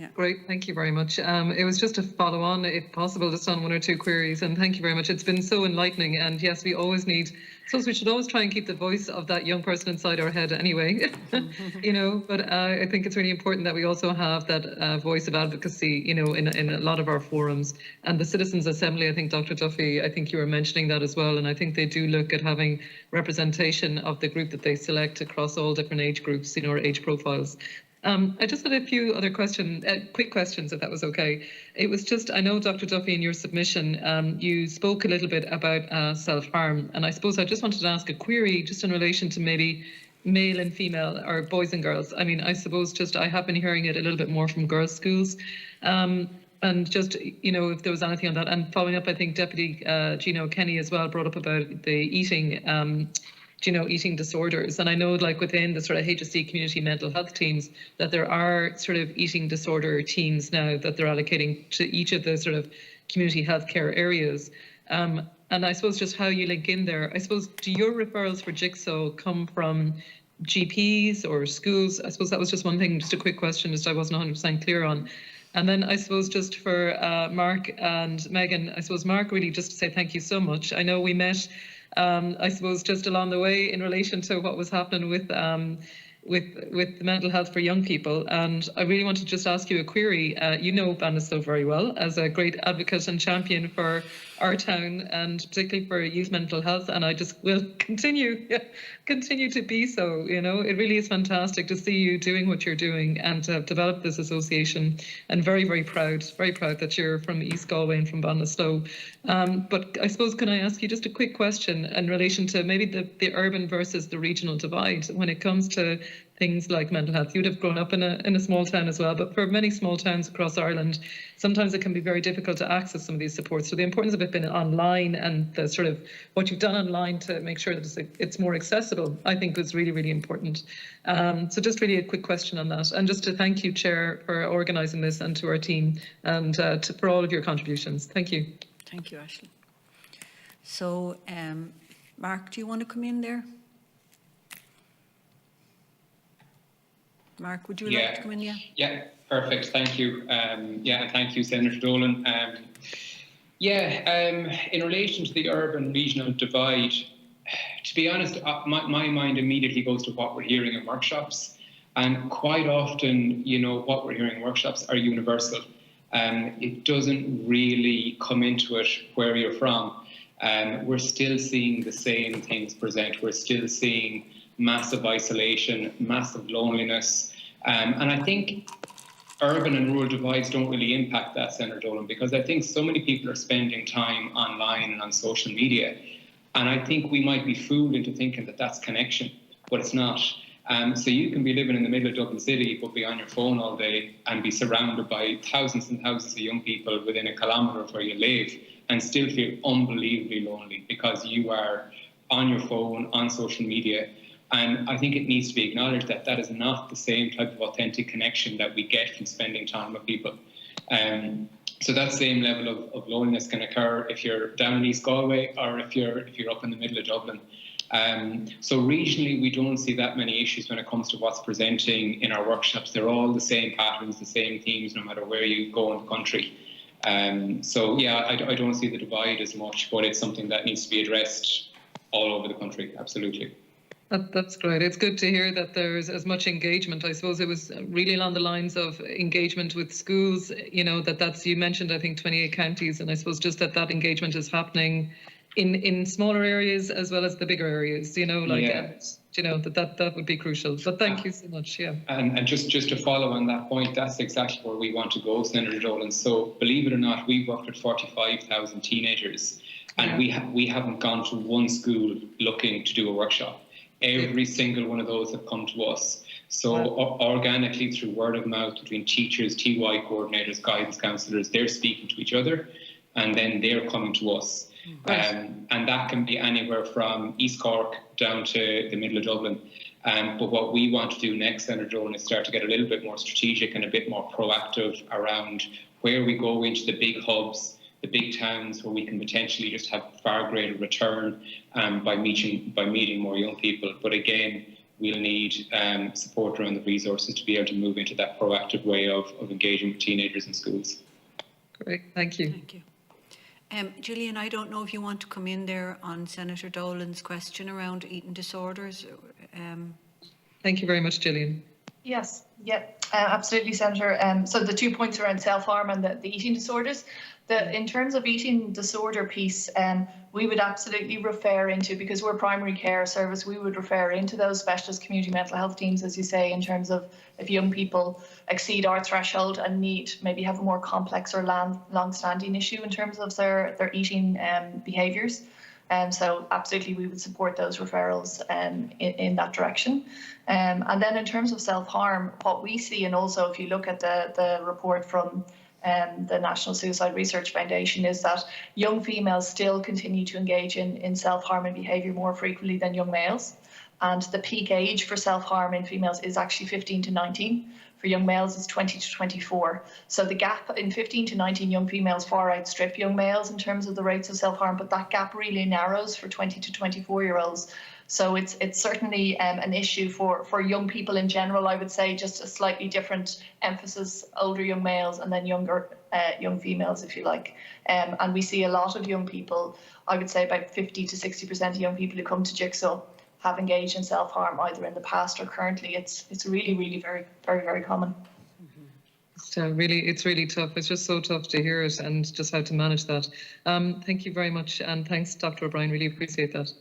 Yeah. Great, thank you very much. It was just to follow on, if possible, just on one or two queries, and thank you very much. It's been so enlightening, and yes, we always need, so we should always try and keep the voice of that young person inside our head anyway, you know, but I think it's really important that we also have that voice of advocacy, you know, in a lot of our forums. And the Citizens Assembly, I think, Dr. Duffy, I think you were mentioning that as well, and I think they do look at having representation of the group that they select across all different age groups, you know, or age profiles. I just had a few other quick questions, if that was okay. It was just, I know, Dr. Duffy, in your submission, you spoke a little bit about self-harm, and I suppose I just wanted to ask a query just in relation to maybe male and female, or boys and girls. I mean, I suppose just I have been hearing it a little bit more from girls' schools. And just, you know, if there was anything on that. And following up, I think Deputy Gino Kenny as well brought up about the eating eating disorders. And I know, like, within the sort of HSC community mental health teams, that there are sort of eating disorder teams now that they're allocating to each of the sort of community healthcare areas. And I suppose just how you link in there, I suppose, do your referrals for Jigsaw come from GPs or schools? I suppose that was just one thing, just a quick question, just I wasn't 100% clear on. And then I suppose just for Mark and Megan, I suppose, Mark, really just to say thank you so much. I know we met I suppose just along the way in relation to what was happening with the mental health for young people. And I really want to just ask you a query. You know Bannistow very well as a great advocate and champion for our town, and particularly for youth mental health. And I just will continue to be so. You know, it really is fantastic to see you doing what you're doing and to have developed this association. And very, very proud that you're from East Galway and from Bannistow. But I suppose, can I ask you just a quick question in relation to maybe the urban versus the regional divide when it comes to things like mental health? You'd have grown up in a small town as well, but for many small towns across Ireland, sometimes it can be very difficult to access some of these supports. So the importance of it being online and the sort of what you've done online to make sure that it's more accessible, I think was really, really important. So just really a quick question on that. And just to thank you, Chair, for organising this, and to our team, and for all of your contributions. Thank you. Thank you, Aisling. So, Mark, do you want to come in there? Mark, would you like to come in? Yeah, perfect. Thank you. And thank you, Senator Dolan. In relation to the urban regional divide, to be honest, my mind immediately goes to what we're hearing in workshops. And quite often, you know, what we're hearing in workshops are universal. It doesn't really come into it where you're from. We're still seeing the same things present. We're still seeing massive isolation, massive loneliness. And I think urban and rural divides don't really impact that, Senator Dolan, because I think so many people are spending time online and on social media. And I think we might be fooled into thinking that that's connection, but it's not. So you can be living in the middle of Dublin City, but be on your phone all day and be surrounded by thousands and thousands of young people within a kilometre of where you live, and still feel unbelievably lonely because you are on your phone, on social media. And I think it needs to be acknowledged that that is not the same type of authentic connection that we get from spending time with people. So that same level of loneliness can occur if you're down in East Galway or if you're up in the middle of Dublin. So regionally, we don't see that many issues when it comes to what's presenting in our workshops. They're all the same patterns, the same themes, no matter where you go in the country. I don't see the divide as much, but it's something that needs to be addressed all over the country, absolutely. That's great. It's good to hear that there's as much engagement. I suppose it was really along the lines of engagement with schools, you know, that's, you mentioned, I think, 28 counties, and I suppose just that engagement is happening in smaller areas as well as the bigger areas, you know, like, you know, that would be crucial. But thank you so much, And just to follow on that point, that's exactly where we want to go, Senator Dolan. So believe it or not, we've worked with 45,000 teenagers, and we haven't gone to one school looking to do a workshop. Every single one of those have come to us. So organically, through word of mouth, between teachers, TY coordinators, guidance counsellors, they're speaking to each other, and then they're coming to us. And that can be anywhere from East Cork down to the middle of Dublin. But what we want to do next, Senator Dolan, is start to get a little bit more strategic and a bit more proactive around where we go into the big hubs, the big towns, where we can potentially just have far greater return by meeting more young people. But again, we'll need support around the resources to be able to move into that proactive way of engaging with teenagers in schools. Great, thank you. Thank you. Gillian, I don't know if you want to come in there on Senator Dolan's question around eating disorders. Thank you very much, Gillian. Yes, yeah, absolutely, Senator. So the 2 points around self-harm and the eating disorders. In terms of eating disorder piece, we would absolutely refer into, because we're a primary care service, we would refer into those specialist community mental health teams, as you say, in terms of if young people exceed our threshold and maybe have a more complex or long-standing issue in terms of their eating behaviours. So absolutely, we would support those referrals in that direction. And then in terms of self-harm, what we see, and also if you look at the report from the National Suicide Research Foundation, is that young females still continue to engage in self-harming behaviour more frequently than young males. And the peak age for self-harm in females is actually 15 to 19. For young males, it's 20 to 24. So the gap in 15 to 19 young females far outstrip young males in terms of the rates of self-harm, but that gap really narrows for 20 to 24-year-olds. So it's certainly an issue for young people in general, I would say, just a slightly different emphasis, older young males and then younger young females, if you like. And we see a lot of young people, I would say about 50 to 60% of young people who come to Jigsaw have engaged in self-harm either in the past or currently. It's really, really very, very, very common. It's really tough. It's just so tough to hear it and just how to manage that. Thank you very much, and thanks, Dr. O'Brien. Really appreciate that.